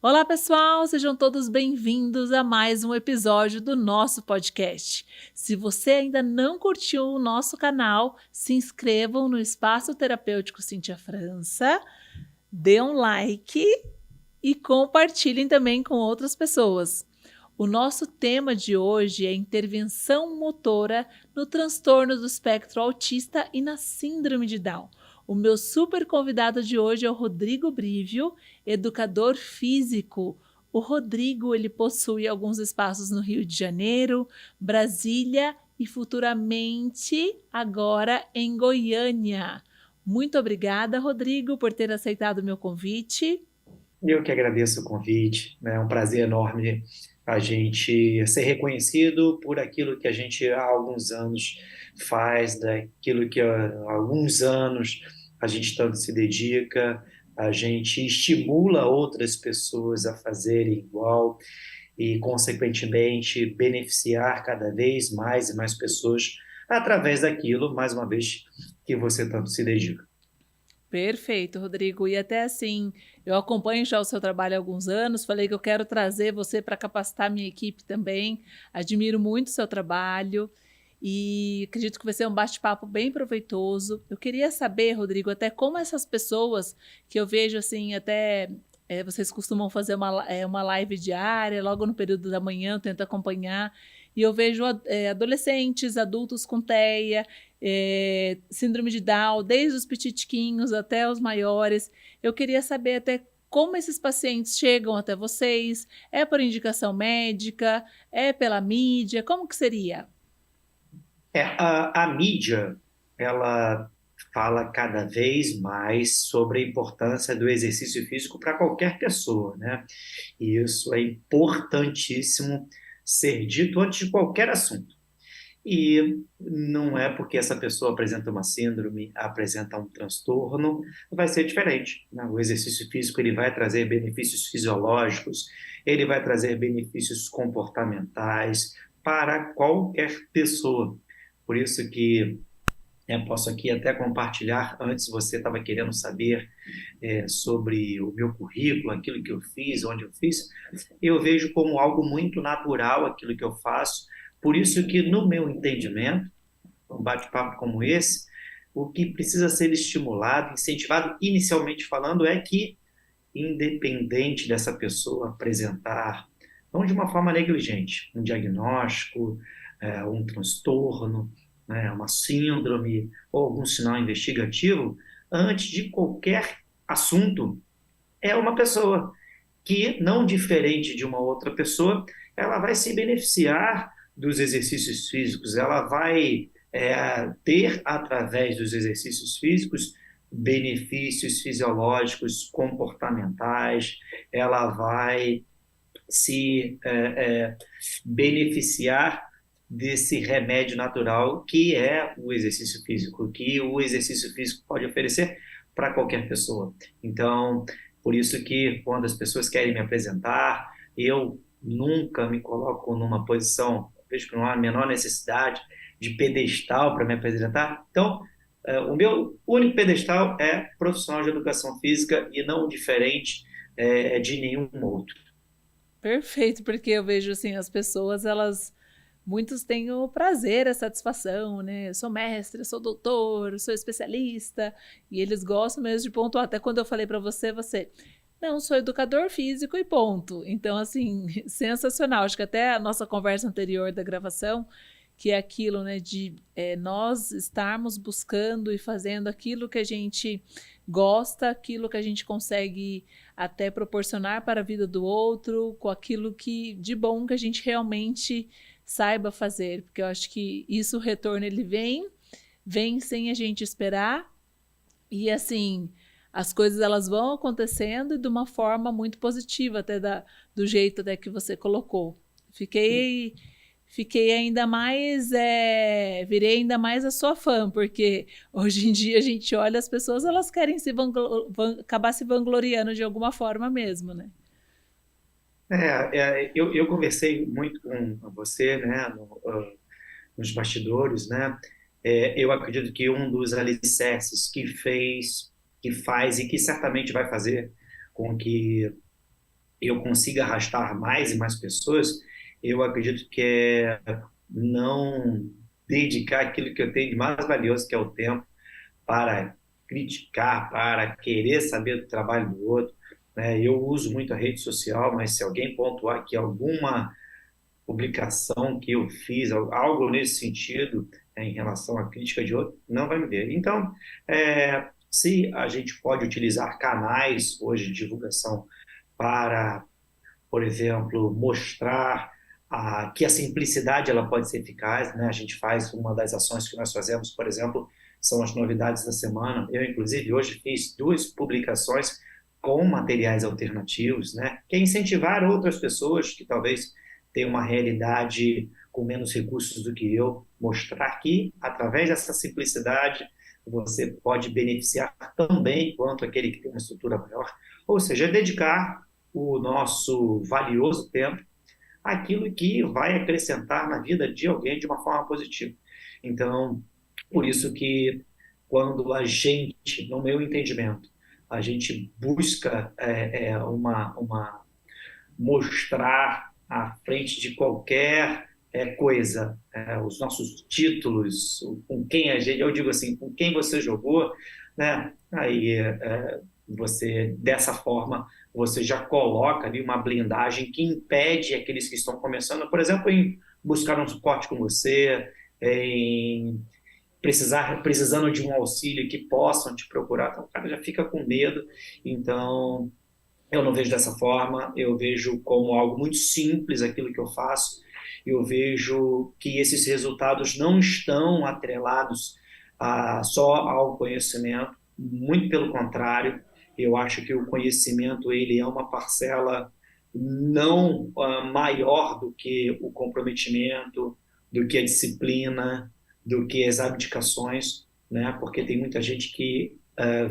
Olá, pessoal! Sejam todos bem-vindos a mais um episódio do nosso podcast. Se você ainda não curtiu o nosso canal, se inscrevam no Espaço Terapêutico Cíntia França, dê um like e compartilhem também com outras pessoas. O nosso tema de hoje é intervenção motora no transtorno do espectro autista e na síndrome de Down. O meu super convidado de hoje é o Rodrigo Brivio, educador físico. O Rodrigo, ele possui alguns espaços no Rio de Janeiro, Brasília e futuramente agora em Goiânia. Muito obrigada, Rodrigo, por ter aceitado o meu convite. Eu que agradeço o convite, né? É um prazer enorme a gente ser reconhecido por aquilo que a gente há alguns anos faz, daquilo que há alguns anos a gente tanto se dedica, a gente estimula outras pessoas a fazerem igual e, consequentemente, beneficiar cada vez mais e mais pessoas através daquilo, mais uma vez, que você tanto se dedica. Perfeito, Rodrigo. E até assim, eu acompanho já o seu trabalho há alguns anos, falei que eu quero trazer você para capacitar minha equipe também. Admiro muito o seu trabalho e acredito que vai ser um bate-papo bem proveitoso. Eu queria saber, Rodrigo, até como essas pessoas que eu vejo assim, até vocês costumam fazer uma live diária, logo no período da manhã, eu tento acompanhar. E eu vejo adolescentes, adultos com TEA, síndrome de Down, desde os petitiquinhos até os maiores. Eu queria saber até como esses pacientes chegam até vocês. É por indicação médica? É pela mídia? Como que seria? A mídia, ela fala cada vez mais sobre a importância do exercício físico para qualquer pessoa, né? E isso é importantíssimo ser dito antes de qualquer assunto. E não é porque essa pessoa apresenta uma síndrome, apresenta um transtorno, vai ser diferente, né? O exercício físico ele vai trazer benefícios fisiológicos, ele vai trazer benefícios comportamentais para qualquer pessoa. Por isso que eu posso aqui até compartilhar, antes você estava querendo saber sobre o meu currículo, aquilo que eu fiz, onde eu fiz, eu vejo como algo muito natural aquilo que eu faço, por isso que no meu entendimento, um bate-papo como esse, o que precisa ser estimulado, incentivado, inicialmente falando, é que, independente dessa pessoa apresentar, não de uma forma negligente, um diagnóstico, um transtorno, né, uma síndrome ou algum sinal investigativo, antes de qualquer assunto, é uma pessoa que, não diferente de uma outra pessoa, ela vai se beneficiar dos exercícios físicos, ela vai ter, através dos exercícios físicos, benefícios fisiológicos, comportamentais, ela vai se beneficiar desse remédio natural que é o exercício físico, que o exercício físico pode oferecer para qualquer pessoa. Então, por isso que quando as pessoas querem me apresentar, eu nunca me coloco numa posição, vejo que não há a menor necessidade de pedestal para me apresentar. Então, o meu único pedestal é profissional de educação física e não diferente de nenhum outro. Perfeito, porque eu vejo assim, as pessoas, muitos têm o prazer, a satisfação, né? Eu sou mestre, eu sou doutor, eu sou especialista, e eles gostam mesmo de pontuar. Até quando eu falei para você, não, sou educador físico e ponto. Então, assim, sensacional. Acho que até a nossa conversa anterior da gravação, que é aquilo, né, de nós estarmos buscando e fazendo aquilo que a gente gosta, aquilo que a gente consegue até proporcionar para a vida do outro, com aquilo que de bom que a gente realmente saiba fazer, porque eu acho que isso o retorno ele vem sem a gente esperar e assim as coisas elas vão acontecendo de uma forma muito positiva até do jeito até que você colocou. Fiquei Fiquei ainda mais, virei ainda mais a sua fã, porque hoje em dia a gente olha as pessoas, elas querem acabar se vangloriando de alguma forma mesmo, né? Eu conversei muito com você, né, nos bastidores, né? Eu acredito que um dos alicerces que fez, que faz e que certamente vai fazer com que eu consiga arrastar mais e mais pessoas, eu acredito que é não dedicar aquilo que eu tenho de mais valioso, que é o tempo, para criticar, para querer saber do trabalho do outro, né? Eu uso muito a rede social, mas se alguém pontuar aqui alguma publicação que eu fiz, algo nesse sentido, em relação à crítica de outro, não vai me ver. Então, se a gente pode utilizar canais hoje de divulgação para, por exemplo, mostrar que a simplicidade ela pode ser eficaz, né? A gente faz uma das ações que nós fazemos, por exemplo, são as novidades da semana. Eu, inclusive, hoje fiz 2 publicações com materiais alternativos, né? Que é incentivar outras pessoas que talvez tenham uma realidade com menos recursos do que eu, mostrar que, através dessa simplicidade, você pode beneficiar também quanto aquele que tem uma estrutura maior. Ou seja, dedicar o nosso valioso tempo àquilo que vai acrescentar na vida de alguém de uma forma positiva. Então, por isso que quando a gente, no meu entendimento, a gente busca mostrar à frente de qualquer coisa, os nossos títulos, com quem a gente, eu digo assim, com quem você jogou, né? Aí você, dessa forma, você já coloca ali uma blindagem que impede aqueles que estão começando, por exemplo, em buscar um suporte com você, em precisando de um auxílio que possam te procurar, então o cara já fica com medo, então eu não vejo dessa forma, eu vejo como algo muito simples aquilo que eu faço, eu vejo que esses resultados não estão atrelados só ao conhecimento, muito pelo contrário, eu acho que o conhecimento ele é uma parcela não maior do que o comprometimento, do que a disciplina, do que as abdicações, né? Porque tem muita gente que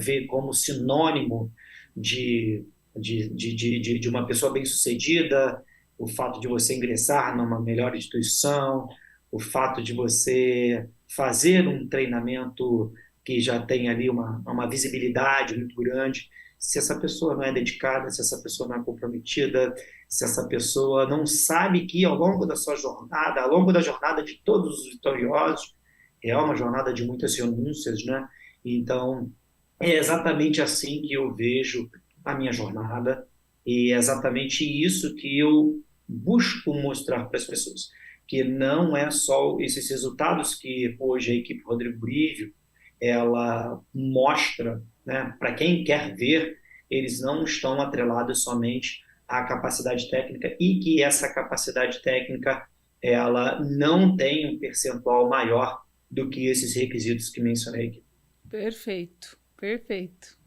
vê como sinônimo de de uma pessoa bem-sucedida, o fato de você ingressar numa melhor instituição, o fato de você fazer um treinamento que já tem ali uma visibilidade muito grande. Se essa pessoa não é dedicada, se essa pessoa não é comprometida, se essa pessoa não sabe que ao longo da sua jornada, ao longo da jornada de todos os vitoriosos, é uma jornada de muitas renúncias, né? Então, é exatamente assim que eu vejo a minha jornada e é exatamente isso que eu busco mostrar para as pessoas, que não é só esses resultados que hoje a equipe Rodrigo Brívio ela mostra, né, para quem quer ver, eles não estão atrelados somente à capacidade técnica e que essa capacidade técnica ela não tem um percentual maior do que esses requisitos que mencionei aqui. Perfeito, perfeito.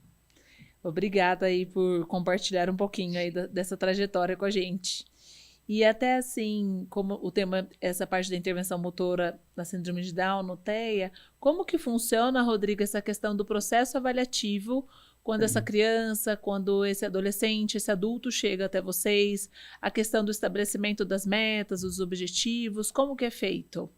Obrigada aí por compartilhar um pouquinho aí dessa trajetória com a gente. E até assim, como o tema, essa parte da intervenção motora na síndrome de Down, no TEA, como que funciona, Rodrigo, essa questão do processo avaliativo quando essa criança, quando esse adolescente, esse adulto chega até vocês, a questão do estabelecimento das metas, dos objetivos, como que é feito?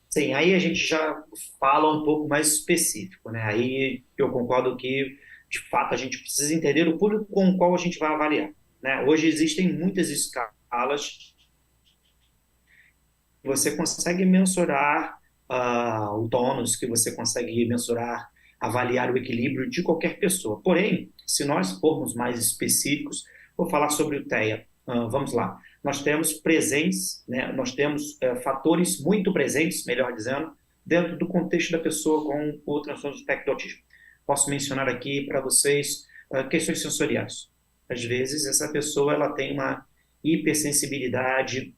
Sim, aí a gente já fala um pouco mais específico, né? Aí eu concordo que, de fato, a gente precisa entender o público com o qual a gente vai avaliar, né? Hoje existem muitas escalas, você consegue mensurar o tônus, que você consegue mensurar, avaliar o equilíbrio de qualquer pessoa. Porém, se nós formos mais específicos, vou falar sobre o TEA. Vamos lá. Nós temos presentes, né, nós temos fatores muito presentes, melhor dizendo, dentro do contexto da pessoa com o transtorno do espectro do autismo. Posso mencionar aqui para vocês questões sensoriais. Às vezes, essa pessoa ela tem uma hipersensibilidade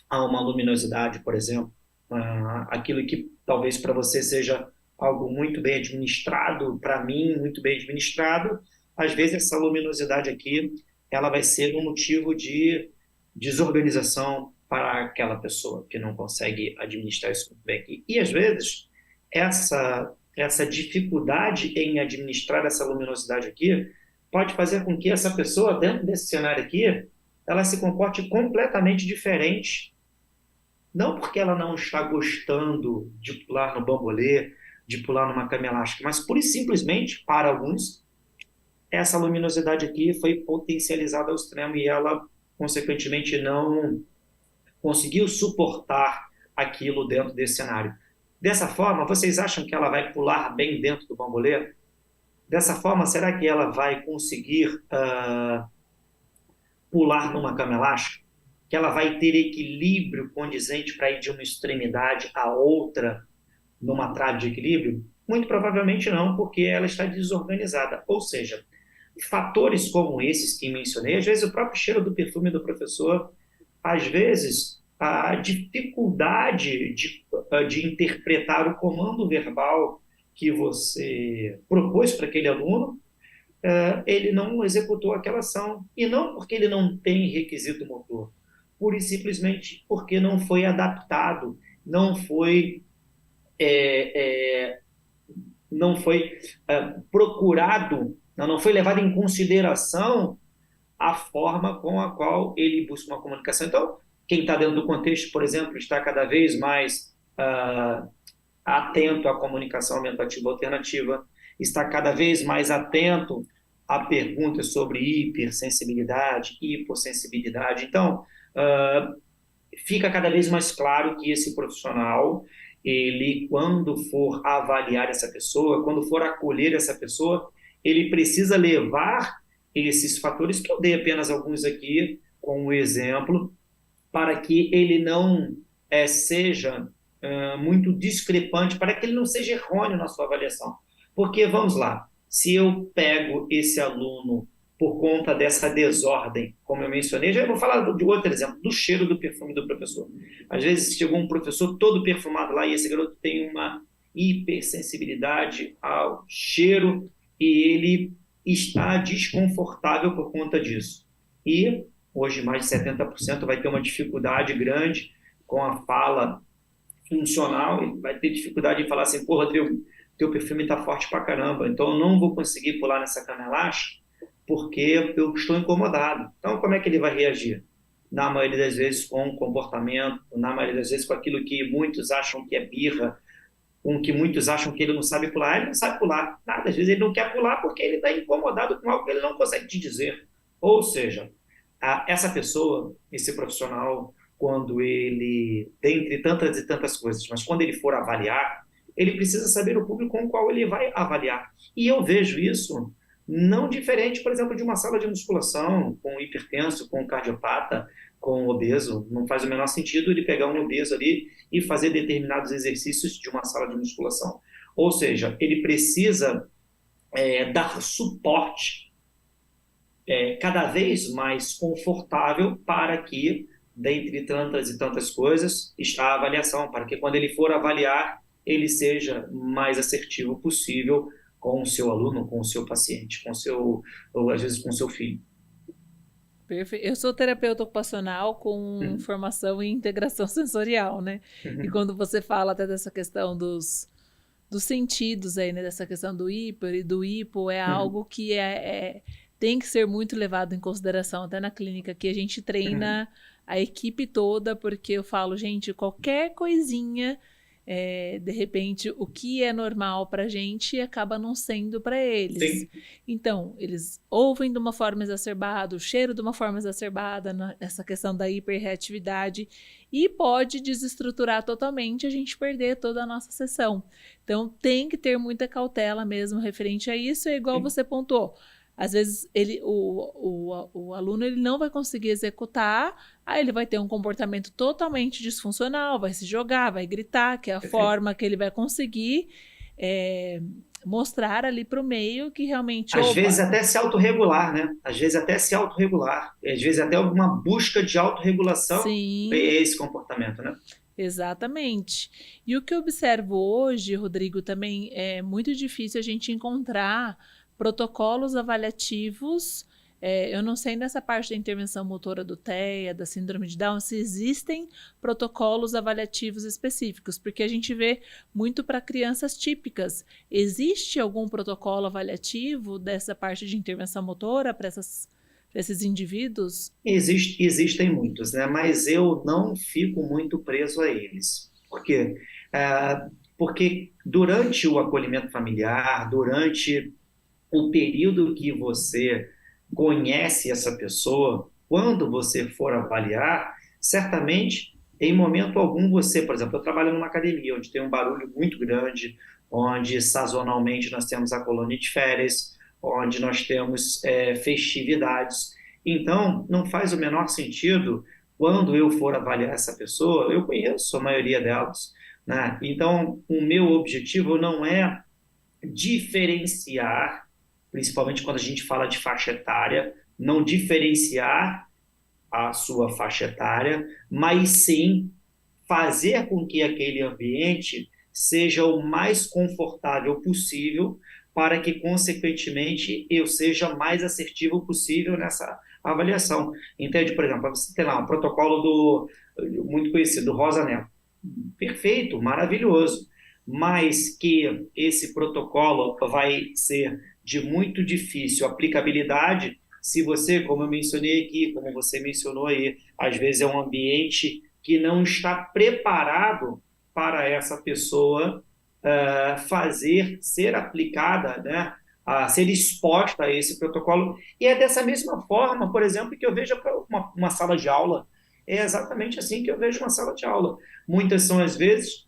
a uma luminosidade, por exemplo, aquilo que talvez para você seja algo muito bem administrado, para mim, muito bem administrado, às vezes essa luminosidade aqui, ela vai ser um motivo de desorganização para aquela pessoa que não consegue administrar isso muito bem. E às vezes, essa dificuldade em administrar essa luminosidade aqui pode fazer com que essa pessoa, dentro desse cenário aqui, ela se comporte completamente diferente, não porque ela não está gostando de pular no bambolê, de pular numa cama elástica, mas pura e simplesmente, para alguns, essa luminosidade aqui foi potencializada ao extremo e ela consequentemente não conseguiu suportar aquilo dentro desse cenário. Dessa forma, vocês acham que ela vai pular bem dentro do bambolê? Dessa forma, será que ela vai conseguir pular numa cama elástica? Que ela vai ter equilíbrio condizente para ir de uma extremidade à outra numa trave de equilíbrio? Muito provavelmente não, porque ela está desorganizada. Ou seja, fatores como esses que mencionei, às vezes o próprio cheiro do perfume do professor, às vezes a dificuldade de interpretar o comando verbal que você propôs para aquele aluno, ele não executou aquela ação. E não porque ele não tem requisito motor, pura e simplesmente porque não foi adaptado, não foi, é, é, não foi procurado, não foi levado em consideração a forma com a qual ele busca uma comunicação. Então, quem está dentro do contexto, por exemplo, está cada vez mais atento à comunicação aumentativa alternativa, está cada vez mais atento a perguntas sobre hipersensibilidade, hipossensibilidade. Então, fica cada vez mais claro que esse profissional, ele, quando for avaliar essa pessoa, quando for acolher essa pessoa, ele precisa levar esses fatores, que eu dei apenas alguns aqui como exemplo, para que ele não seja muito discrepante, para que ele não seja errôneo na sua avaliação. Porque, vamos lá, se eu pego esse aluno por conta dessa desordem, como eu mencionei, já vou falar de outro exemplo, do cheiro do perfume do professor. Às vezes chegou um professor todo perfumado lá e esse garoto tem uma hipersensibilidade ao cheiro e ele está desconfortável por conta disso. E hoje mais de 70% vai ter uma dificuldade grande com a fala funcional, ele vai ter dificuldade em falar assim, pô, Rodrigo, teu perfume está forte pra caramba, então eu não vou conseguir pular nessa cama elástica porque eu estou incomodado. Então, como é que ele vai reagir? Na maioria das vezes com comportamento, na maioria das vezes com aquilo que muitos acham que é birra, com o que muitos acham que ele não sabe pular. Ele não sabe pular. Nada, às vezes ele não quer pular porque ele está incomodado com algo que ele não consegue te dizer. Ou seja, essa pessoa, esse profissional, quando ele, dentre tantas e tantas coisas, mas quando ele for avaliar, ele precisa saber o público com o qual ele vai avaliar. E eu vejo isso não diferente, por exemplo, de uma sala de musculação com hipertenso, com cardiopata, com obeso. Não faz o menor sentido ele pegar um obeso ali e fazer determinados exercícios de uma sala de musculação. Ou seja, ele precisa dar suporte cada vez mais confortável para que, dentre tantas e tantas coisas, está a avaliação, para que quando ele for avaliar, ele seja mais assertivo possível com o seu aluno, com o seu paciente, com o seu, ou às vezes com o seu filho. Perfeito. Eu sou terapeuta ocupacional com formação em integração sensorial, né? E quando você fala até dessa questão dos sentidos aí, né? Dessa questão do hiper e do hipo, é algo que tem que ser muito levado em consideração. Até na clínica que a gente treina a equipe toda, porque eu falo, gente, qualquer coisinha, de repente, o que é normal pra gente acaba não sendo para eles. Sim. Então, eles ouvem de uma forma exacerbada, o cheiro de uma forma exacerbada, essa questão da hiperreatividade, e pode desestruturar totalmente, a gente perder toda a nossa sessão. Então, tem que ter muita cautela mesmo referente a isso, é igual você pontuou. Às vezes o aluno ele não vai conseguir executar, aí ele vai ter um comportamento totalmente disfuncional, vai se jogar, vai gritar, que é a forma que ele vai conseguir mostrar ali para o meio que realmente... Às vezes até se autorregular, né? Às vezes até se autorregular. Às vezes até alguma busca de autorregulação é esse comportamento, né? Exatamente. E o que eu observo hoje, Rodrigo, também é muito difícil a gente encontrar protocolos avaliativos. Eu não sei nessa parte da intervenção motora do TEA, da síndrome de Down, se existem protocolos avaliativos específicos, porque a gente vê muito para crianças típicas. Existe algum protocolo avaliativo dessa parte de intervenção motora para esses indivíduos? Existem muitos, né? Mas eu não fico muito preso a eles. Por quê? Porque durante o acolhimento familiar, durante o período que você conhece essa pessoa, quando você for avaliar, certamente, em momento algum, você, por exemplo, eu trabalho numa academia onde tem um barulho muito grande, onde sazonalmente nós temos a colônia de férias, onde nós temos festividades. Então, não faz o menor sentido quando eu for avaliar essa pessoa, eu conheço a maioria delas, né? Então, o meu objetivo não é diferenciar, principalmente quando a gente fala de faixa etária, não diferenciar a sua faixa etária, mas sim fazer com que aquele ambiente seja o mais confortável possível para que, consequentemente, eu seja mais assertivo possível nessa avaliação. Entende? Por exemplo, você tem lá um protocolo muito conhecido, do Rosa Neto. Perfeito, maravilhoso. Mas que esse protocolo vai ser de muito difícil aplicabilidade se você, como eu mencionei aqui, como você mencionou aí, às vezes é um ambiente que não está preparado para essa pessoa ser aplicada, né, a ser exposta a esse protocolo. E é dessa mesma forma, por exemplo, que eu vejo uma sala de aula. É exatamente assim que eu vejo uma sala de aula. Muitas são as vezes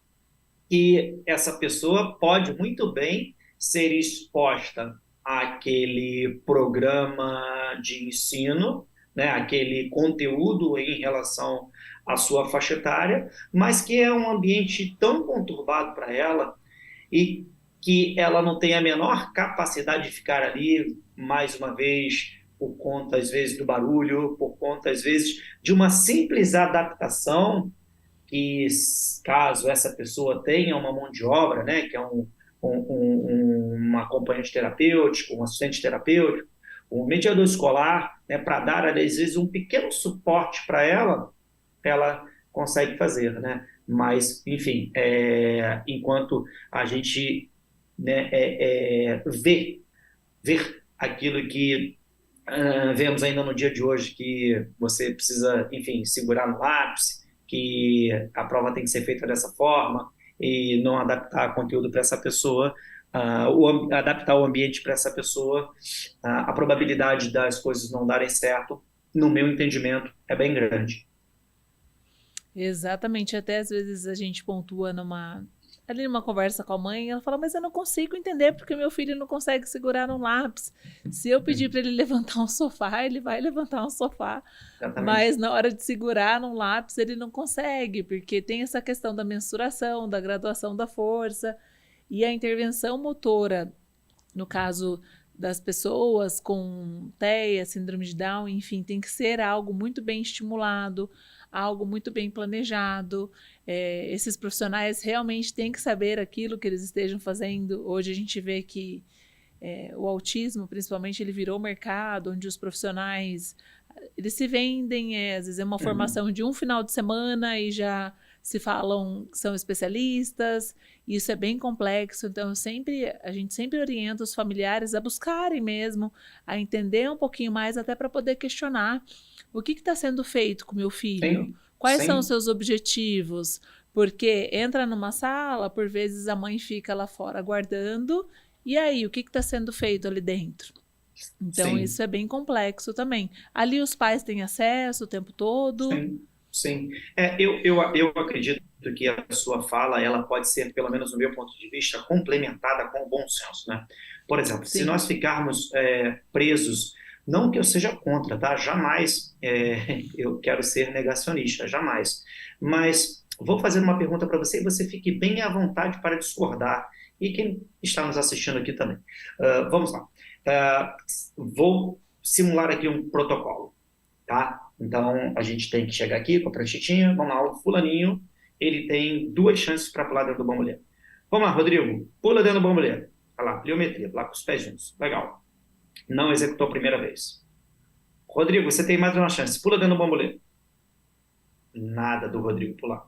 que essa pessoa pode muito bem ser exposta àquele programa de ensino, né, aquele conteúdo em relação à sua faixa etária, mas que é um ambiente tão conturbado para ela e que ela não tem a menor capacidade de ficar ali, mais uma vez, por conta, às vezes, do barulho, por conta, às vezes, de uma simples adaptação que, caso essa pessoa tenha uma mão de obra, né, que é um acompanhante terapêutico, um assistente terapêutico, um mediador escolar, né, para dar, às vezes, um pequeno suporte para ela, ela consegue fazer, né? Mas, enfim, enquanto a gente, né, ver aquilo que vemos ainda no dia de hoje, que você precisa, enfim, segurar no lápis, que a prova tem que ser feita dessa forma e não adaptar conteúdo para essa pessoa, adaptar o ambiente para essa pessoa, a probabilidade das coisas não darem certo, no meu entendimento, é bem grande. Exatamente, até às vezes a gente pontua ali numa conversa com a mãe, ela fala, mas eu não consigo entender porque meu filho não consegue segurar um lápis. Se eu pedir para ele levantar um sofá, ele vai levantar um sofá, mas Exatamente. na hora de segurar num lápis ele não consegue, porque tem essa questão da mensuração, da graduação da força e a intervenção motora, no caso das pessoas com TEA, síndrome de Down, enfim, tem que ser algo muito bem estimulado, algo muito bem planejado. Esses profissionais realmente têm que saber aquilo que eles estejam fazendo. Hoje a gente vê que o autismo, principalmente, ele virou mercado, onde os profissionais eles se vendem, às vezes é uma formação de um final de semana e já se falam que são especialistas, e isso é bem complexo, então a gente sempre orienta os familiares a buscarem mesmo, a entender um pouquinho mais, até para poder questionar o que está sendo feito com o meu filho, Sim, quais são os sim, seus objetivos, porque entra numa sala, por vezes a mãe fica lá fora aguardando, e aí, o que está sendo feito ali dentro? Então, sim. isso é bem complexo também. Ali os pais têm acesso o tempo todo. Sim, sim. Eu acredito que a sua fala ela pode ser, pelo menos no meu ponto de vista, complementada com o bom senso, né? Por exemplo, se Sim. nós ficarmos presos, não que eu seja contra, tá? Jamais eu quero ser negacionista, jamais. Mas vou fazer uma pergunta para você e você fique bem à vontade para discordar. E quem está nos assistindo aqui também. Vamos lá. Vou simular aqui um protocolo, tá? Então, a gente tem que chegar aqui com a pranchetinha, vamos lá, o fulaninho, ele tem duas chances para pular dentro do bambolê. Vamos lá, Rodrigo, pula dentro do bambolê. Olha lá, pliometria, lá com os pés juntos. Legal. Não executou a primeira vez. Rodrigo, você tem mais uma chance, pula dentro do bambolê. Nada do Rodrigo pular.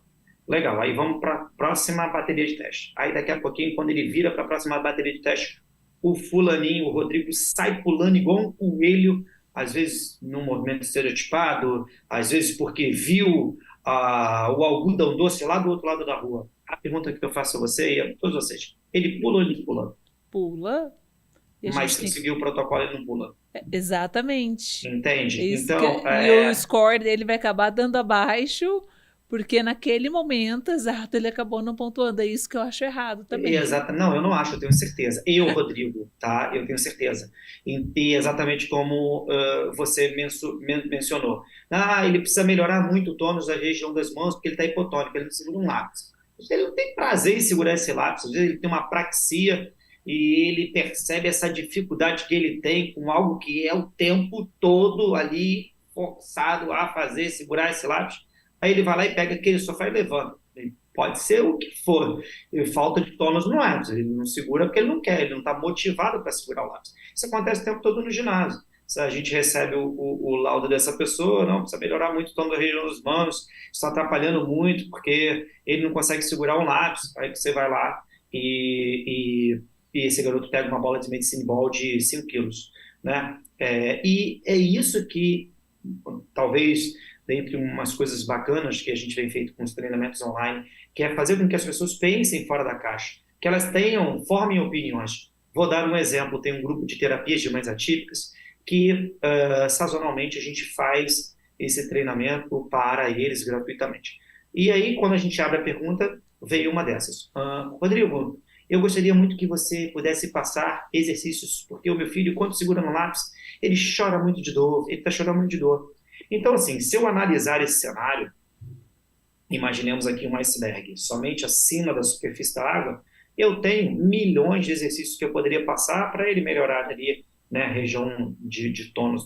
Legal, aí vamos para a próxima bateria de teste. Aí daqui a pouquinho, quando ele vira para a próxima bateria de teste, o fulaninho, o Rodrigo, sai pulando igual um coelho, às vezes num movimento estereotipado, às vezes porque viu o algodão doce lá do outro lado da rua. A pergunta que eu faço a você e a todos vocês, ele pula ou ele pula? Pula. E a mas gente se não tem seguir o protocolo, ele não pula. exatamente. Entende? Isso Então, e o score dele vai acabar dando abaixo, porque naquele momento exato ele acabou não pontuando. É isso que eu acho errado também. exata, não, eu não acho, eu tenho certeza. Eu, Rodrigo, tá? Eu tenho certeza. E exatamente como você mencionou. Ah, ele precisa melhorar muito o tônus da região das mãos, porque ele está hipotônico, ele não segura um lápis. Ele não tem prazer em segurar esse lápis, às vezes ele tem uma praxia e ele percebe essa dificuldade que ele tem com algo que é o tempo todo ali forçado a fazer, segurar esse lápis. Aí ele vai lá e pega aquele sofá e levanta. Pode ser o que for. Falta de tônus no lápis. Ele não segura porque ele não quer, ele não está motivado para segurar o lápis. Isso acontece o tempo todo no ginásio. Se a gente recebe o laudo dessa pessoa, não, precisa melhorar muito o tônus da região dos manos, está atrapalhando muito porque ele não consegue segurar um lápis. Aí você vai lá e esse garoto pega uma bola de medicine ball de 5 quilos. Né? E é isso que talvez dentre umas coisas bacanas que a gente vem feito com os treinamentos online, que é fazer com que as pessoas pensem fora da caixa, que elas formem opiniões. Vou dar um exemplo, tem um grupo de terapias de mães atípicas que sazonalmente a gente faz esse treinamento para eles gratuitamente. E aí, quando a gente abre a pergunta, veio uma dessas. Rodrigo, eu gostaria muito que você pudesse passar exercícios, porque o meu filho, quando segura no lápis, ele chora muito de dor, ele está chorando muito de dor. Então, assim, se eu analisar esse cenário, imaginemos aqui um iceberg, somente acima da superfície da água, eu tenho milhões de exercícios que eu poderia passar para ele melhorar ali, né, a região de tônus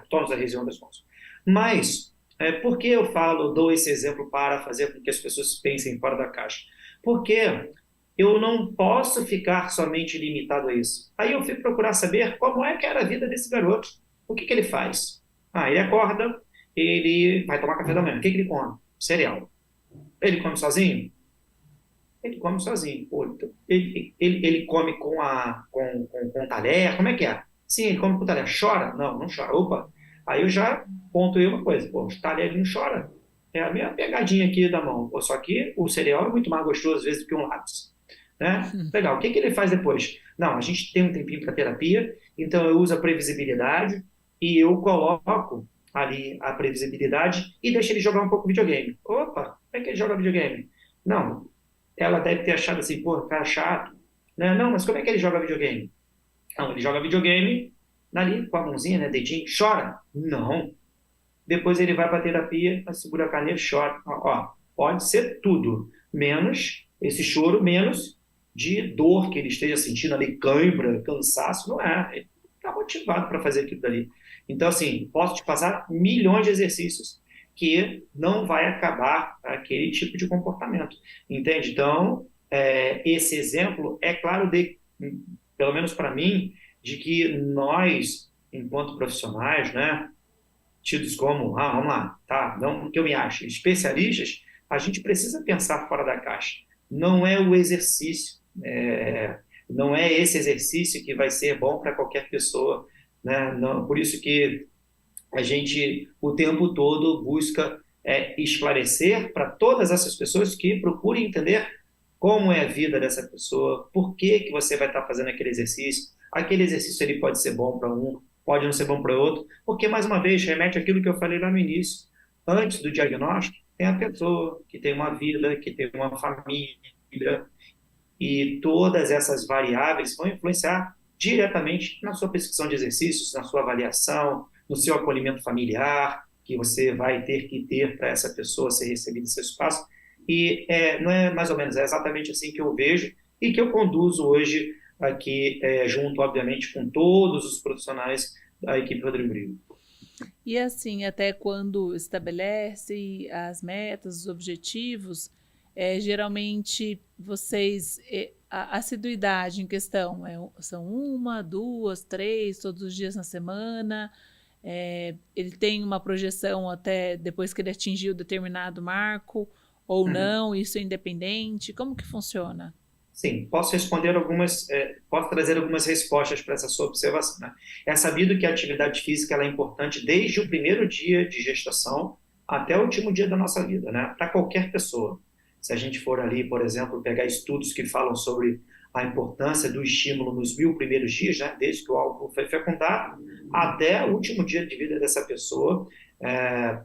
tônus da região das mãos. Mas, por que eu dou esse exemplo para fazer com que as pessoas pensem fora da caixa? Porque eu não posso ficar somente limitado a isso. Aí eu fui procurar saber como é que era a vida desse garoto. O que ele faz? Ele acorda, ele vai tomar café da manhã. O que ele come? Cereal. Ele come sozinho? Ele come sozinho. Pô, então, ele come com talher? Como é que é? Sim, ele come com talher. Chora? Não, não chora. Opa, aí eu já pontuei uma coisa. Pô, o talher ele não chora. É a minha pegadinha aqui da mão. Pô, só que o cereal é muito mais gostoso, às vezes, do que um lápis. Né? Legal. O que ele faz depois? Não, a gente tem um tempinho para terapia, então eu uso a previsibilidade e eu coloco ali a previsibilidade e deixo ele jogar um pouco videogame. Opa, como é que ele joga videogame? Não, ela deve ter achado assim, pô, cara chato. Né? Não, mas como é que ele joga videogame? Não, ele joga videogame ali com a mãozinha, né, dedinho, chora? Não. Depois ele vai para a terapia, segura a caneta, chora. Ó, pode ser tudo, menos esse choro, menos de dor que ele esteja sentindo ali, cãibra, cansaço, não é. Ele está motivado para fazer aquilo dali. Então, assim, posso te passar milhões de exercícios que não vai acabar aquele tipo de comportamento, entende? Então, esse exemplo é claro pelo menos para mim, de que nós, enquanto profissionais, né, tidos como, vamos lá, tá, não que eu me ache, especialistas, a gente precisa pensar fora da caixa. Não é o exercício, não é esse exercício que vai ser bom para qualquer pessoa, né? Não, por isso que a gente, o tempo todo, busca esclarecer para todas essas pessoas que procurem entender como é a vida dessa pessoa, por que você vai estar fazendo aquele exercício. Aquele exercício ele pode ser bom para um, pode não ser bom para outro, porque, mais uma vez, remete àquilo que eu falei lá no início. Antes do diagnóstico, tem a pessoa que tem uma vida, que tem uma família, e todas essas variáveis vão influenciar diretamente na sua prescrição de exercícios, na sua avaliação, no seu acolhimento familiar, que você vai ter que ter para essa pessoa ser recebida em seu espaço. E não é mais ou menos, é exatamente assim que eu vejo e que eu conduzo hoje aqui, junto, obviamente, com todos os profissionais da equipe Rodrigo Grigo. E assim, até quando estabelece as metas, os objetivos, geralmente vocês, a assiduidade em questão são 1, 2, 3, todos os dias na semana. Ele tem uma projeção até depois que ele atingiu determinado marco ou não, isso é independente? Como que funciona? Sim, posso responder posso trazer algumas respostas para essa sua observação. Né? É sabido que a atividade física ela é importante desde o primeiro dia de gestação até o último dia da nossa vida, né? Para qualquer pessoa. Se a gente for ali, por exemplo, pegar estudos que falam sobre a importância do estímulo nos 1.000 primeiros dias, né, desde que o óvulo foi fecundado até o último dia de vida dessa pessoa, é,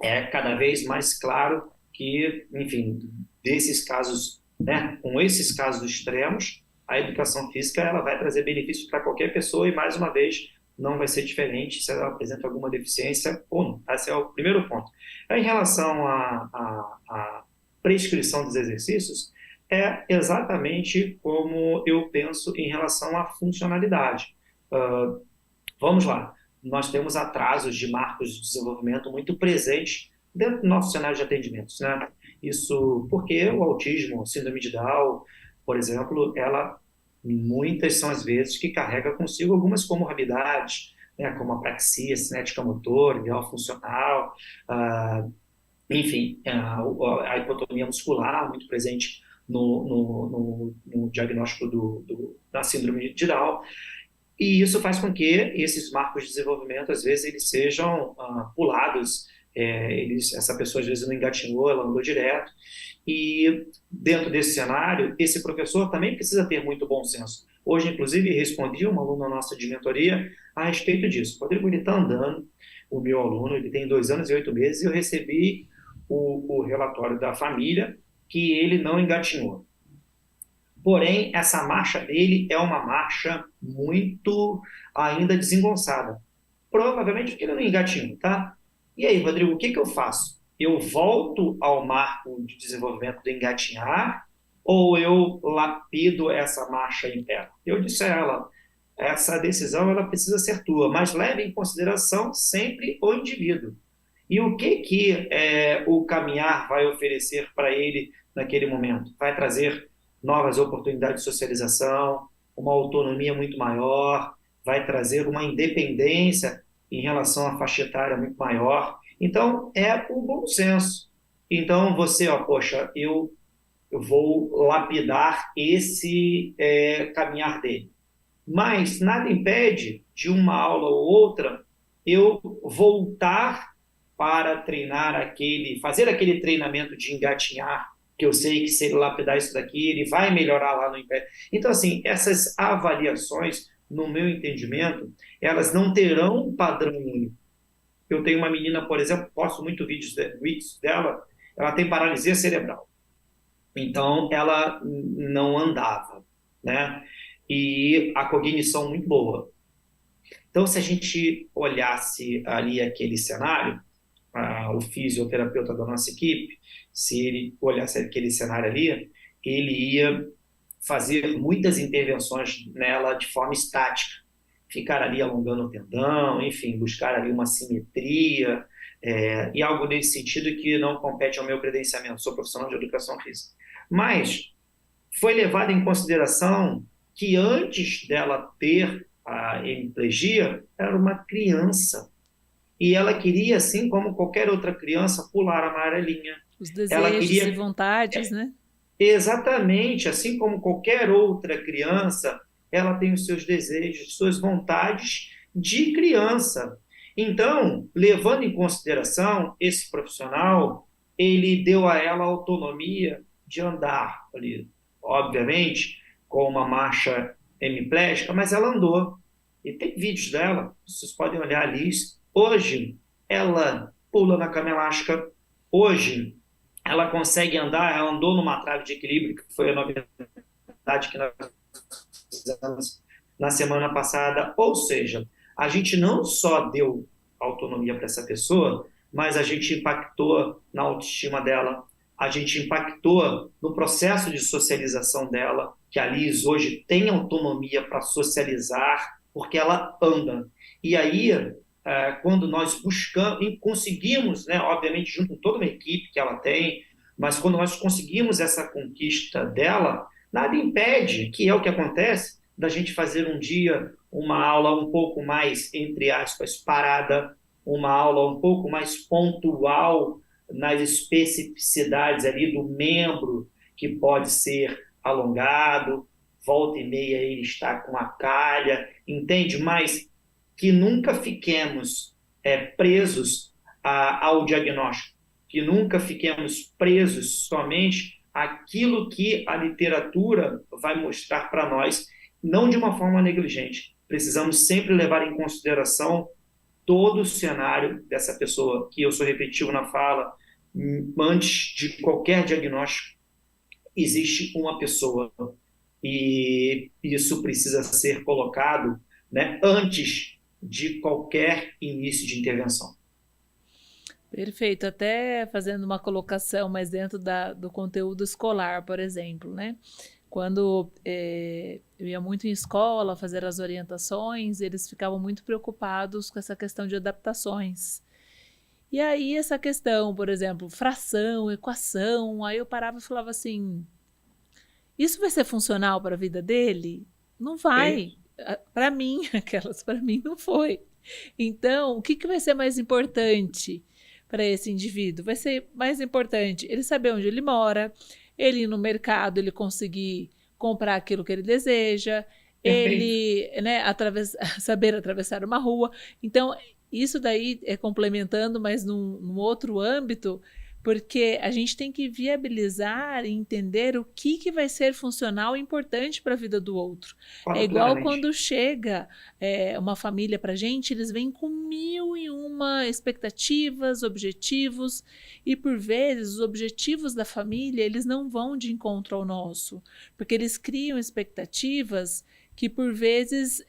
é cada vez mais claro que, enfim, desses casos, né, com esses casos extremos, a educação física ela vai trazer benefícios para qualquer pessoa e, mais uma vez, não vai ser diferente se ela apresenta alguma deficiência ou não. Esse é o primeiro ponto. Em relação à prescrição dos exercícios, é exatamente como eu penso em relação à funcionalidade. Uh, Vamos lá, nós temos atrasos de marcos de desenvolvimento muito presentes dentro do nosso cenário de atendimentos, né? Isso porque o autismo, síndrome de Down, por exemplo, ela muitas são as vezes que carrega consigo algumas comorbidades, né, como apraxia cinética motor, ideal funcional, ah, enfim, a hipotonia muscular muito presente no diagnóstico da síndrome de Down. E isso faz com que esses marcos de desenvolvimento, às vezes, eles sejam pulados. Essa pessoa, às vezes, não engatinhou, ela andou direto. E, dentro desse cenário, esse professor também precisa ter muito bom senso. Hoje, inclusive, respondi uma aluna nossa de mentoria a respeito disso. Rodrigo, ele está andando, o meu aluno, ele tem 2 anos e 8 meses, e eu recebi o relatório da família que ele não engatinhou. Porém, essa marcha dele é uma marcha muito ainda desengonçada. Provavelmente porque ele não engatinhou, tá? E aí, Rodrigo, o que que eu faço? Eu volto ao marco de desenvolvimento do engatinhar ou eu lapido essa marcha interna? Eu disse a ela, essa decisão ela precisa ser tua, mas leve em consideração sempre o indivíduo. E o que que o caminhar vai oferecer para ele naquele momento? Vai trazer novas oportunidades de socialização, uma autonomia muito maior, vai trazer uma independência em relação à faixa etária muito maior. Então, é o bom senso. Então, você, ó, poxa, eu vou lapidar esse caminhar dele. Mas nada impede de uma aula ou outra eu voltar para fazer aquele treinamento de engatinhar, que eu sei que se ele lapidar isso daqui, ele vai melhorar lá no Império. Então, assim, essas avaliações, no meu entendimento, elas não terão um padrão único. Eu tenho uma menina, por exemplo, posto muito vídeos dela, ela tem paralisia cerebral. Então, ela não andava, né? E a cognição muito boa. Então, se a gente olhasse ali aquele cenário, o fisioterapeuta da nossa equipe, se ele olhasse aquele cenário ali, ele ia fazer muitas intervenções nela de forma estática, ficar ali alongando o tendão, enfim, buscar ali uma simetria, e algo nesse sentido que não compete ao meu credenciamento, sou profissional de educação física. Mas foi levado em consideração que antes dela ter a hemiplegia, era uma criança. E ela queria, assim como qualquer outra criança, pular a amarelinha. Os Ela desejos e queria, vontades, né? exatamente, assim como qualquer outra criança, ela tem os seus desejos, suas vontades de criança. Então, levando em consideração esse profissional, ele deu a ela autonomia de andar ali, obviamente, com uma marcha hemiplégica, mas ela andou. E tem vídeos dela, vocês podem olhar ali. Hoje, ela pula na cama elástica. Hoje, ela consegue andar, ela andou numa trave de equilíbrio, que foi a novidade que nós fizemos na semana passada. Ou seja, a gente não só deu autonomia para essa pessoa, mas a gente impactou na autoestima dela, a gente impactou no processo de socialização dela, que a Liz hoje tem autonomia para socializar, porque ela anda. E aí, quando nós buscamos e conseguimos, né, obviamente junto com toda uma equipe que ela tem, mas quando nós conseguimos essa conquista dela, nada impede, que é o que acontece, da gente fazer um dia uma aula um pouco mais, entre aspas, parada, uma aula um pouco mais pontual nas especificidades ali do membro que pode ser alongado, volta e meia ele está com a calha, entende? Mas que nunca fiquemos presos ao diagnóstico. que nunca fiquemos presos somente àquilo que a literatura vai mostrar para nós, não de uma forma negligente. Precisamos sempre levar em consideração todo o cenário dessa pessoa, que eu sou repetitivo na fala, antes de qualquer diagnóstico, existe uma pessoa e isso precisa ser colocado, né, antes de qualquer início de intervenção. Perfeito, até fazendo uma colocação mais dentro do conteúdo escolar, por exemplo, né? Quando eu ia muito em escola fazer as orientações, eles ficavam muito preocupados com essa questão de adaptações. E aí essa questão, por exemplo, fração, equação, aí eu parava e falava assim, isso vai ser funcional para a vida dele? Não vai. Para mim, para mim não foi. Então, o que, que vai ser mais importante para esse indivíduo? Vai ser mais importante ele saber onde ele mora, ele ir no mercado, ele conseguir comprar aquilo que ele deseja, Perfeito. ele, né, saber atravessar uma rua. Então, isso daí é complementando, mas num outro âmbito, porque a gente tem que viabilizar e entender o que, que vai ser funcional e importante para a vida do outro. É Concordo igual plenamente. quando chega uma família para a gente, eles vêm com 1001 expectativas, objetivos, e por vezes os objetivos da família eles não vão de encontro ao nosso, porque eles criam expectativas que por vezes,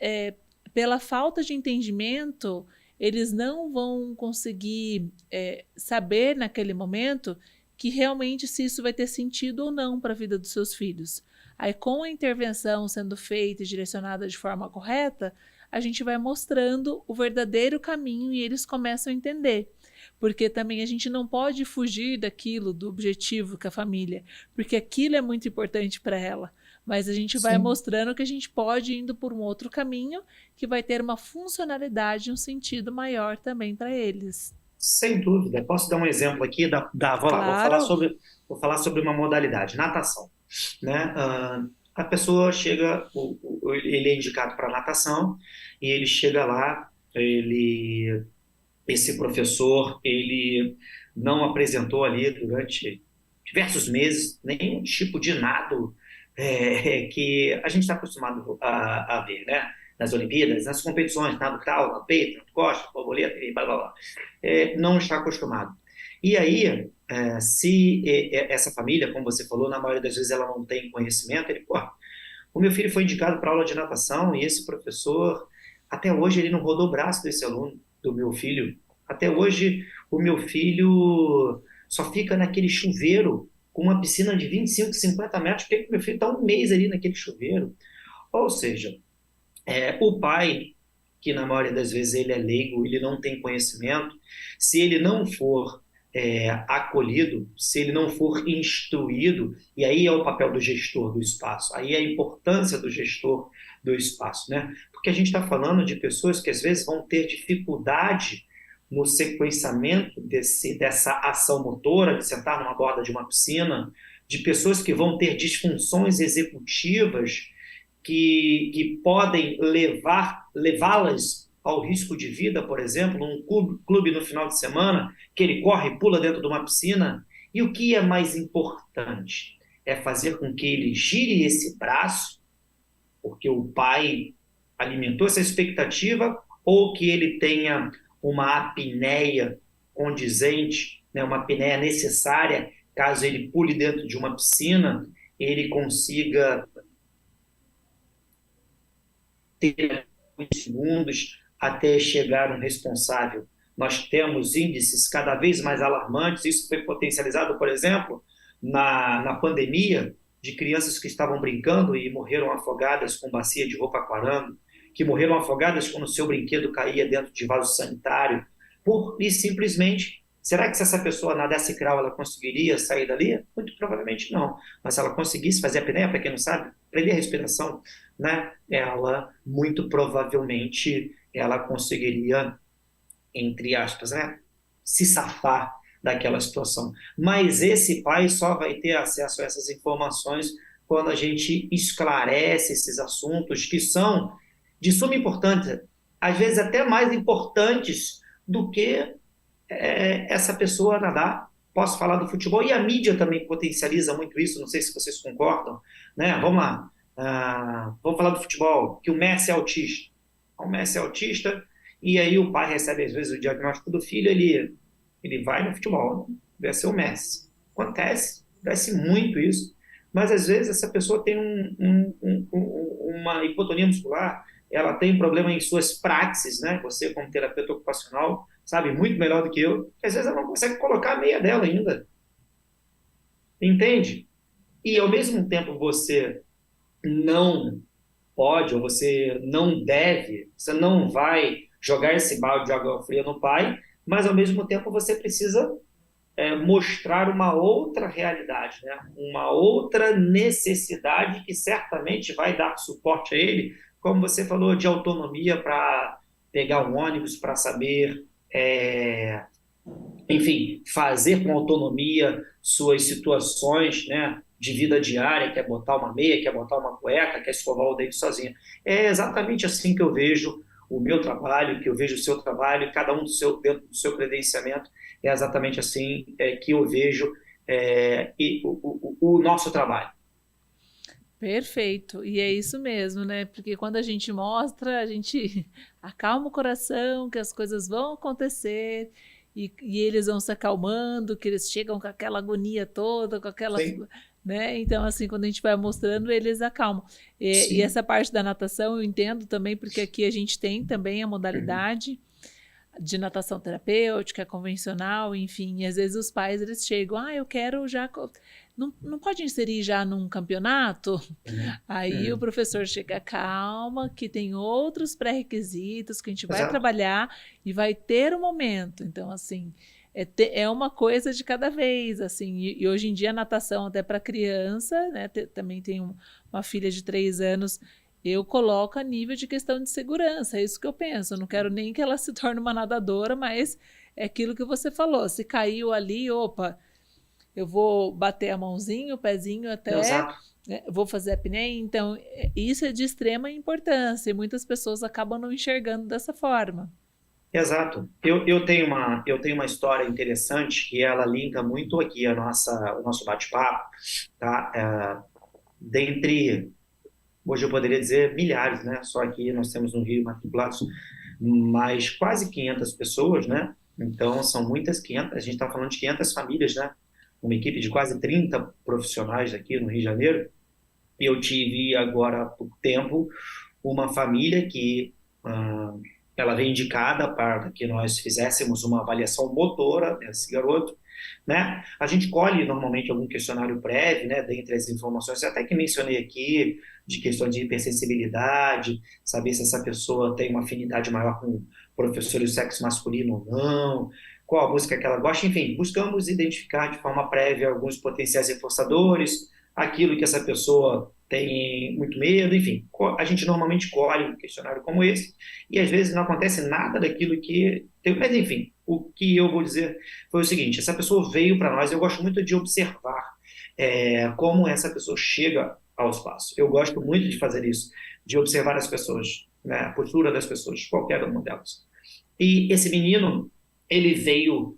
pela falta de entendimento, eles não vão conseguir saber naquele momento que realmente se isso vai ter sentido ou não para a vida dos seus filhos. Aí, com a intervenção sendo feita e direcionada de forma correta, a gente vai mostrando o verdadeiro caminho e eles começam a entender. Porque também a gente não pode fugir daquilo, do objetivo com a família, porque aquilo é muito importante para ela. Mas a gente vai Sim. mostrando que a gente pode ir indo por um outro caminho que vai ter uma funcionalidade e um sentido maior também para eles. Sem dúvida. Posso dar um exemplo aqui? Vou lá, Claro. vou falar sobre uma modalidade, natação. Né? A pessoa chega, ele é indicado para natação, e ele chega lá, esse professor, ele não apresentou ali durante diversos meses nenhum tipo de nado que a gente está acostumado a ver, né? Nas Olimpíadas, nas competições, nado crawl, nado peito, nado costa, borboleta, e blá, blá, blá. Não está acostumado. E aí, se essa família, como você falou, na maioria das vezes ela não tem conhecimento, ele, pô, o meu filho foi indicado para aula de natação e esse professor, até hoje, ele não rodou o braço desse aluno, do meu filho. Até hoje, o meu filho só fica naquele chuveiro com uma piscina de 25, 50 metros, porque o meu filho está um mês ali naquele chuveiro. Ou seja, o pai, que na maioria das vezes ele é leigo, ele não tem conhecimento, se ele não for acolhido, se ele não for instruído, e aí é o papel do gestor do espaço, aí é a importância do gestor do espaço, né? Porque a gente está falando de pessoas que às vezes vão ter dificuldade no sequenciamento dessa ação motora, de sentar numa borda de uma piscina, de pessoas que vão ter disfunções executivas que podem levá-las ao risco de vida, por exemplo, num clube no final de semana, que ele corre e pula dentro de uma piscina. E o que é mais importante? É fazer com que ele gire esse braço, porque o pai alimentou essa expectativa, ou que ele tenha uma apneia condizente, né, uma apneia necessária, caso ele pule dentro de uma piscina, ele consiga ter segundos até chegar um responsável. Nós temos índices cada vez mais alarmantes, isso foi potencializado, por exemplo, na pandemia, de crianças que estavam brincando e morreram afogadas com bacia de roupa aquarando, que morreram afogadas quando o seu brinquedo caía dentro de vaso sanitário, por e simplesmente. Será que se essa pessoa nadasse crawl, ela conseguiria sair dali? Muito provavelmente não. Mas se ela conseguisse fazer a apneia, para quem não sabe, prender a respiração, né? Ela, muito provavelmente, ela conseguiria, entre aspas, né? Se safar daquela situação. Mas esse pai só vai ter acesso a essas informações quando a gente esclarece esses assuntos que são de suma importância, às vezes até mais importantes do que essa pessoa nadar, posso falar do futebol, e a mídia também potencializa muito isso, não sei se vocês concordam, né? Vamos lá, vamos falar do futebol, que o Messi é autista. O Messi é autista, e aí o pai recebe, às vezes, o diagnóstico do filho, ele vai no futebol, né? Vai ser o Messi. Acontece muito isso, mas às vezes essa pessoa tem uma hipotonia muscular, ela tem um problema em suas praxes, né? Você, como terapeuta ocupacional, sabe muito melhor do que eu, que às vezes ela não consegue colocar a meia dela ainda, entende? E ao mesmo tempo você não pode, ou você não deve, você não vai jogar esse balde de água fria no pai, mas ao mesmo tempo você precisa mostrar uma outra realidade, né? Uma outra necessidade que certamente vai dar suporte a ele, como você falou, de autonomia para pegar um ônibus, para saber, enfim, fazer com autonomia suas situações, né, de vida diária, quer botar uma meia, quer botar uma cueca, quer escovar o dente sozinho. É exatamente assim que eu vejo o meu trabalho, que eu vejo o seu trabalho, cada um dentro do seu credenciamento, é exatamente assim que eu vejo o nosso trabalho. Perfeito, e é isso mesmo, né? Porque quando a gente mostra, a gente acalma o coração, que as coisas vão acontecer e eles vão se acalmando, que eles chegam com aquela agonia toda, com aquela, Sim, né? Então, assim, quando a gente vai mostrando, eles acalmam. E sim. essa parte da natação eu entendo também, porque aqui a gente tem também a modalidade de natação terapêutica, convencional, enfim, e às vezes os pais eles chegam, eu quero já, não pode inserir já num campeonato? Aí o professor chega, calma, que tem outros pré-requisitos que a gente vai Exato. trabalhar e vai ter um momento. Então, assim, é uma coisa de cada vez, assim, e hoje em dia a natação até para criança, né, também tem uma filha de 3 anos, eu coloco a nível de questão de segurança, é isso que eu penso, eu não quero nem que ela se torne uma nadadora, mas é aquilo que você falou, se caiu ali, opa, eu vou bater a mãozinha, o pezinho até, Exato. né, vou fazer a apneia, então isso é de extrema importância e muitas pessoas acabam não enxergando dessa forma. Exato. Eu tenho uma história interessante que ela linka muito aqui o nosso bate-papo, tá? Dentre, hoje eu poderia dizer milhares, né? Só aqui nós temos no Rio matriculados mais quase 500 pessoas, né? Então são muitas 500, a gente está falando de 500 famílias, né? Uma equipe de quase 30 profissionais aqui no Rio de Janeiro. E eu tive agora há pouco tempo uma família que ah, ela veio indicada para que nós fizéssemos uma avaliação motora desse garoto, né? A gente colhe normalmente algum questionário prévio, né, dentre as informações, até que mencionei aqui, de questão de hipersensibilidade, saber se essa pessoa tem uma afinidade maior com professores do sexo masculino ou não, qual a música que ela gosta, enfim, buscamos identificar de forma prévia alguns potenciais reforçadores, aquilo que essa pessoa tem muito medo, enfim, a gente normalmente colhe um questionário como esse, e às vezes não acontece nada daquilo que tem, mas enfim, o que eu vou dizer foi o seguinte: essa pessoa veio para nós, eu gosto muito de observar como essa pessoa chega ao espaço. Eu gosto muito de fazer isso, de observar as pessoas, né, a postura das pessoas, qualquer uma delas. E esse menino, ele veio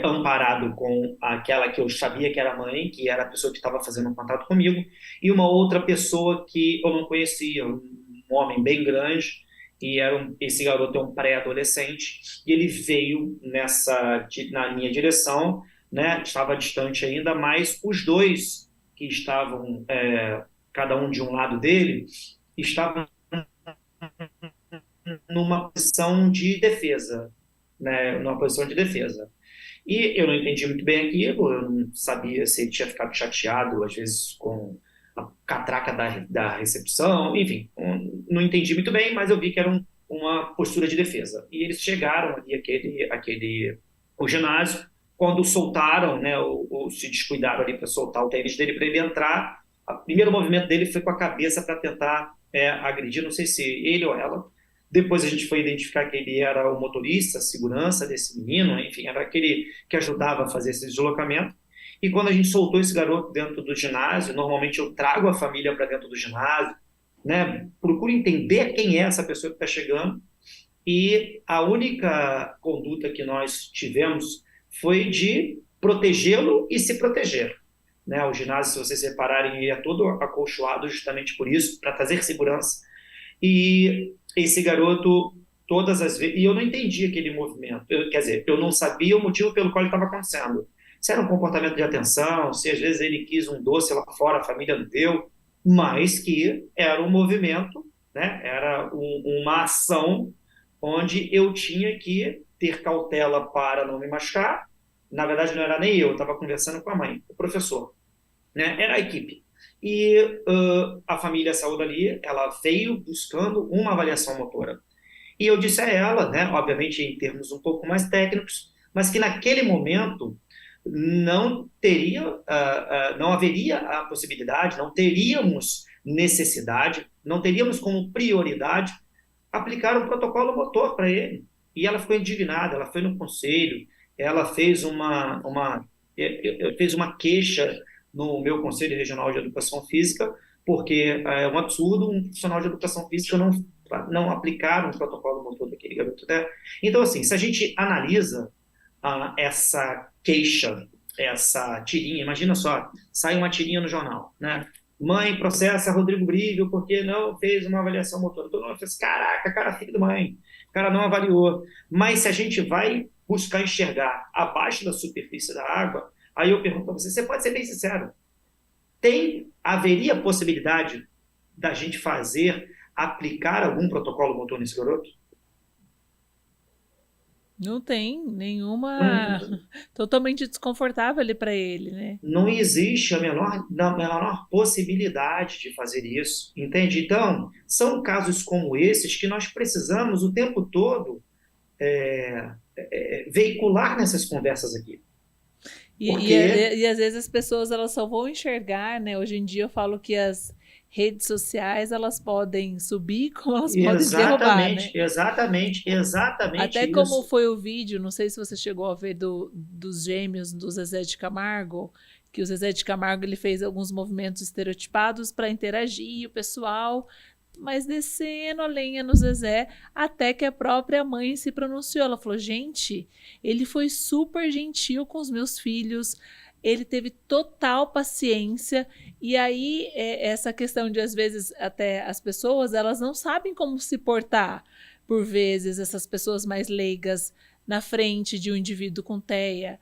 amparado com aquela que eu sabia que era a mãe, que era a pessoa que estava fazendo um contato comigo, e uma outra pessoa que eu não conhecia, um homem bem grande, e esse garoto é um pré-adolescente, e ele veio na minha direção, né, estava distante ainda, mas os dois que estavam, cada um de um lado dele, estavam numa posição de defesa, né, numa posição de defesa. E eu não entendi muito bem aquilo, eu não sabia se ele tinha ficado chateado, às vezes, com a catraca da recepção, enfim, não entendi muito bem, mas eu vi que era uma postura de defesa. E eles chegaram ali, o ginásio, quando soltaram, né, ou se descuidaram ali para soltar o tênis dele para ele entrar, o primeiro movimento dele foi com a cabeça para tentar agredir, não sei se ele ou ela. Depois a gente foi identificar que ele era o motorista, a segurança desse menino, enfim, era aquele que ajudava a fazer esse deslocamento. E quando a gente soltou esse garoto dentro do ginásio, normalmente eu trago a família para dentro do ginásio, né? Procuro entender quem é essa pessoa que está chegando. E a única conduta que nós tivemos foi de protegê-lo e se proteger. Né? O ginásio, se vocês repararem, ele é todo acolchoado justamente por isso, para trazer segurança. E esse garoto, todas as vezes... E eu não entendi aquele movimento. Quer dizer, eu não sabia o motivo pelo qual ele estava acontecendo. Se era um comportamento de atenção, se às vezes ele quis um doce lá fora, a família não deu, mas que era um movimento, né? Era uma ação onde eu tinha que ter cautela para não me machucar. Na verdade, não era nem eu estava conversando com a mãe, o professor, né? Era a equipe. E a família saiu dali, ela veio buscando uma avaliação motora. E eu disse a ela, né, obviamente em termos um pouco mais técnicos, mas que naquele momento não haveria a possibilidade, não teríamos necessidade, não teríamos como prioridade aplicar um protocolo motor para ele. E ela ficou indignada, ela foi no conselho, ela fez uma queixa no meu Conselho Regional de Educação Física, porque é um absurdo um profissional de educação física não aplicar um protocolo motor daquele garoto, né? Então, assim, se a gente analisa essa queixa, essa tirinha, imagina só, sai uma tirinha no jornal, né? Mãe processa Rodrigo Brígio porque não fez uma avaliação motora. Todo mundo fez, caraca, cara, filho da mãe, o cara não avaliou. Mas se a gente vai buscar enxergar abaixo da superfície da água, aí eu pergunto para você, você pode ser bem sincero, haveria possibilidade da gente aplicar algum protocolo motor nesse garoto? Não tem nenhuma. Não, Totalmente desconfortável ali para ele, né? não existe a menor possibilidade de fazer isso, entende? Então, são casos como esses que nós precisamos o tempo todo veicular nessas conversas aqui. Porque, E às vezes as pessoas elas só vão enxergar, né? Hoje em dia eu falo que as redes sociais elas podem subir como elas podem derrubar, né? exatamente, exatamente, exatamente Até como isso. foi o vídeo, não sei se você chegou a ver dos gêmeos do Zezé de Camargo, que o Zezé de Camargo ele fez alguns movimentos estereotipados para interagir o pessoal, mas descendo a lenha no Zezé, até que a própria mãe se pronunciou. Ela falou: gente, ele foi super gentil com os meus filhos, ele teve total paciência. E aí, essa questão de, às vezes, até as pessoas, elas não sabem como se portar. Por vezes, essas pessoas mais leigas na frente de um indivíduo com TEA,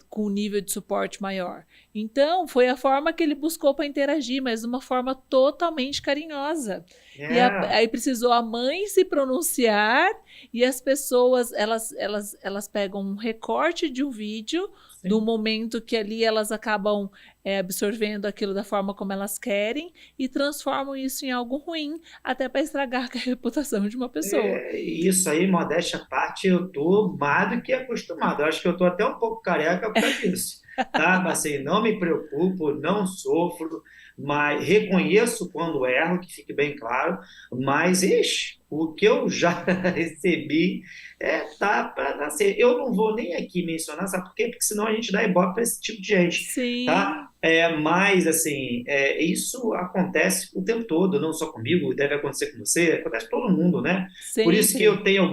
com um nível de suporte maior. Então, foi a forma que ele buscou para interagir, mas de uma forma totalmente carinhosa. É, Aí precisou a mãe se pronunciar e as pessoas, elas pegam um recorte de um vídeo, do sim. momento que ali elas acabam absorvendo aquilo da forma como elas querem e transformam isso em algo ruim, até para estragar a reputação de uma pessoa. Isso aí, modéstia à parte, eu tô mais do que acostumado. Eu acho que eu tô até um pouco careca por causa disso, tá? Mas assim, não me preocupo, não sofro, mas reconheço quando erro, que fique bem claro, mas, ixi, o que eu já recebi tá para nascer. Eu não vou nem aqui mencionar, sabe por quê? Porque senão a gente dá ibope para esse tipo de gente, Sim, tá? Mas, assim, isso acontece o tempo todo, não só comigo, deve acontecer com você, acontece com todo mundo, né? Por isso que sempre. eu tenho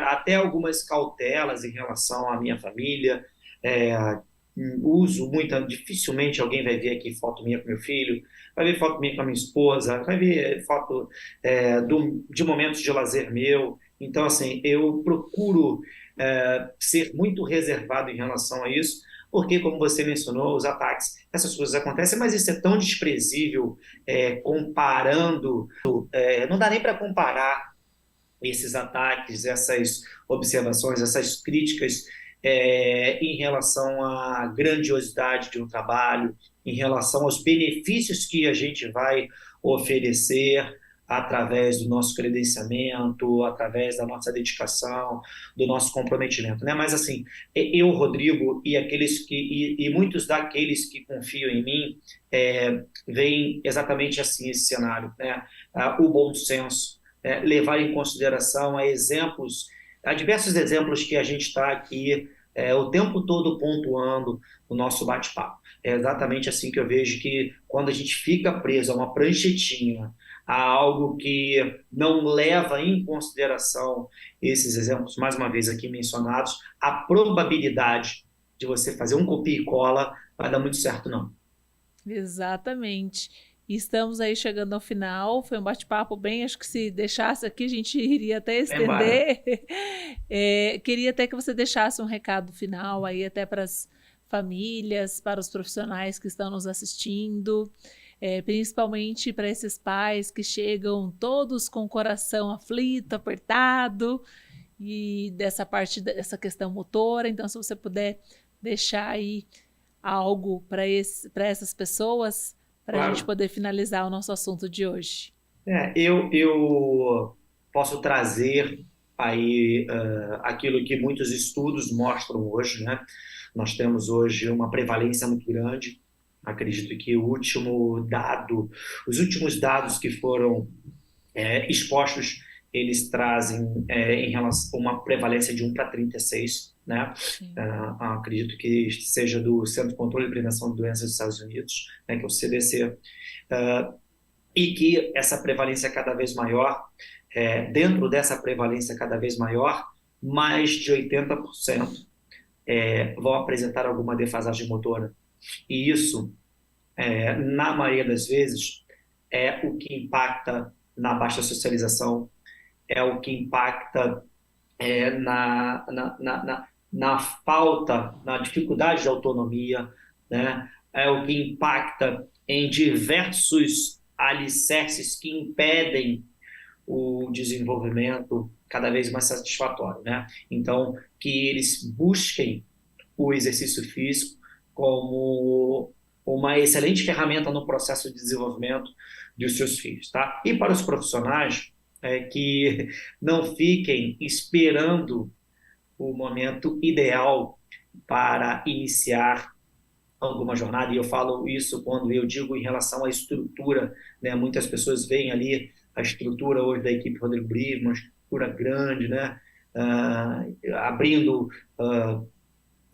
até algumas cautelas em relação à minha família. É, uso muito, dificilmente alguém vai ver aqui foto minha com meu filho, vai ver foto minha com a minha esposa, vai ver foto de momentos de lazer meu. Então, assim, eu procuro ser muito reservado em relação a isso, porque, como você mencionou, os ataques, essas coisas acontecem, mas isso é tão desprezível, comparando, não dá nem para comparar esses ataques, essas observações, essas críticas em relação à grandiosidade de um trabalho, em relação aos benefícios que a gente vai oferecer através do nosso credenciamento, através da nossa dedicação, do nosso comprometimento, né? Mas assim, eu, Rodrigo, e muitos daqueles que confiam em mim veem exatamente assim esse cenário, né? O bom senso, levar em consideração há diversos exemplos que a gente está aqui o tempo todo pontuando o nosso bate-papo. É exatamente assim que eu vejo que quando a gente fica preso a uma pranchetinha, a algo que não leva em consideração esses exemplos, mais uma vez aqui mencionados, a probabilidade de você fazer um copia e cola vai dar muito certo, não. Exatamente. E estamos aí chegando ao final. Foi um bate-papo bem, acho que se deixasse aqui, a gente iria até Vai embora. estender. Queria até que você deixasse um recado final aí até para as famílias, para os profissionais que estão nos assistindo, principalmente para esses pais que chegam todos com o coração aflito, apertado, e dessa parte dessa questão motora. Então, se você puder deixar aí algo para essas pessoas, para a gente Claro. poder finalizar o nosso assunto de hoje. Eu posso trazer aí aquilo que muitos estudos mostram hoje, né? Nós temos hoje uma prevalência muito grande. Acredito que os últimos dados que foram expostos, eles trazem em relação a uma prevalência de 1 para 36, né? Sim. Acredito que seja do Centro de Controle e Prevenção de Doenças dos Estados Unidos, né, que é o CDC, e que essa prevalência é cada vez maior, dentro dessa prevalência cada vez maior, mais de 80% vão apresentar alguma defasagem motora. E isso, na maioria das vezes, é o que impacta na baixa socialização, é o que impacta na falta, na dificuldade de autonomia, né? É o que impacta em diversos alicerces que impedem o desenvolvimento cada vez mais satisfatório, né? Então, que eles busquem o exercício físico como uma excelente ferramenta no processo de desenvolvimento dos seus filhos, tá? E para os profissionais, que não fiquem esperando o momento ideal para iniciar alguma jornada, e eu falo isso quando eu digo em relação à estrutura, né? Muitas pessoas veem ali a estrutura hoje da equipe Rodrigo Brito, uma estrutura grande, né? Abrindo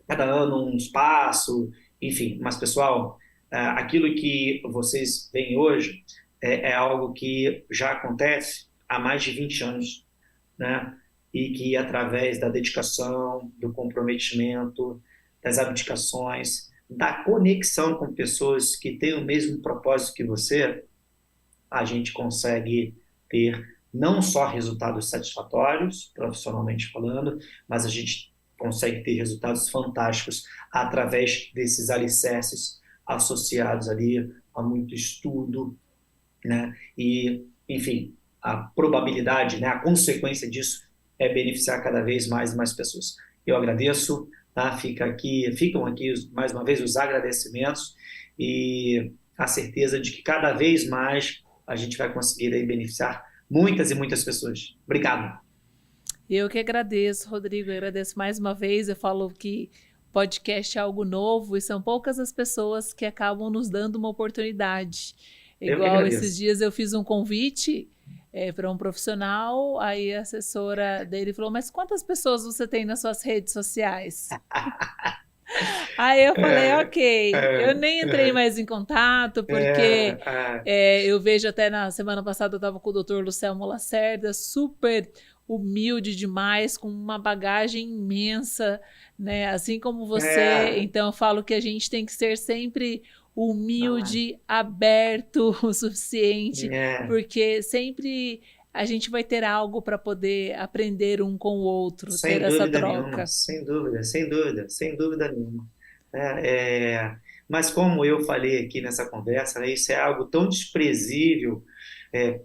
cada ano um espaço, enfim. Mas, pessoal, aquilo que vocês veem hoje é algo que já acontece há mais de 20 anos, né? E que através da dedicação, do comprometimento, das abdicações, da conexão com pessoas que têm o mesmo propósito que você, a gente consegue ter não só resultados satisfatórios, profissionalmente falando, mas a gente consegue ter resultados fantásticos através desses alicerces associados ali a muito estudo, né? E, enfim, a probabilidade, né, a consequência disso é beneficiar cada vez mais e mais pessoas. Eu agradeço, tá? Ficam aqui mais uma vez os agradecimentos e a certeza de que cada vez mais a gente vai conseguir aí beneficiar muitas e muitas pessoas. Obrigado. Eu que agradeço, Rodrigo, eu agradeço mais uma vez. Eu falo que podcast é algo novo e são poucas as pessoas que acabam nos dando uma oportunidade. Eu que Igual esses agradeço. dias eu fiz um convite para um profissional, aí a assessora dele falou: Mas quantas pessoas você tem nas suas redes sociais? Aí eu falei, É, ok, eu é, nem entrei é, mais em contato, porque é, é, eu vejo até na semana passada eu estava com o doutor Lucelmo Lacerda, super humilde demais, com uma bagagem imensa, né? Assim como você. é, Então eu falo que a gente tem que ser sempre não é. humilde, aberto o suficiente, É. porque sempre a gente vai ter algo para poder aprender um com o outro, ter Sem essa dúvida nenhuma, troca. sem dúvida, sem dúvida, sem dúvida nenhuma. Mas como eu falei aqui nessa conversa, né, isso é algo tão desprezível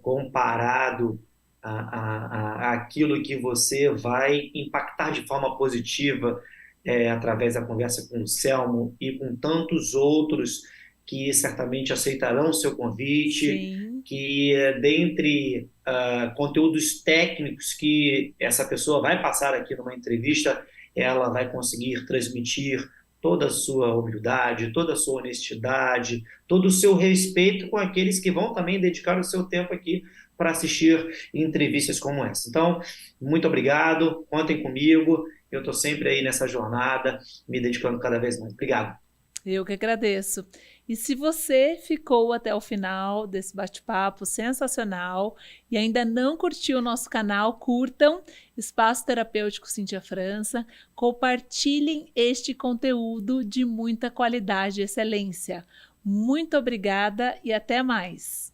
comparado àquilo que você vai impactar de forma positiva através da conversa com o Selmo e com tantos outros que certamente aceitarão o seu convite, Sim. que dentre conteúdos técnicos que essa pessoa vai passar aqui numa entrevista, ela vai conseguir transmitir toda a sua humildade, toda a sua honestidade, todo o seu respeito com aqueles que vão também dedicar o seu tempo aqui para assistir entrevistas como essa. Então, muito obrigado, contem comigo, eu estou sempre aí nessa jornada, me dedicando cada vez mais. Obrigado. Eu que agradeço. E se você ficou até o final desse bate-papo sensacional e ainda não curtiu o nosso canal, curtam Espaço Terapêutico Cintia França, compartilhem este conteúdo de muita qualidade e excelência. Muito obrigada e até mais!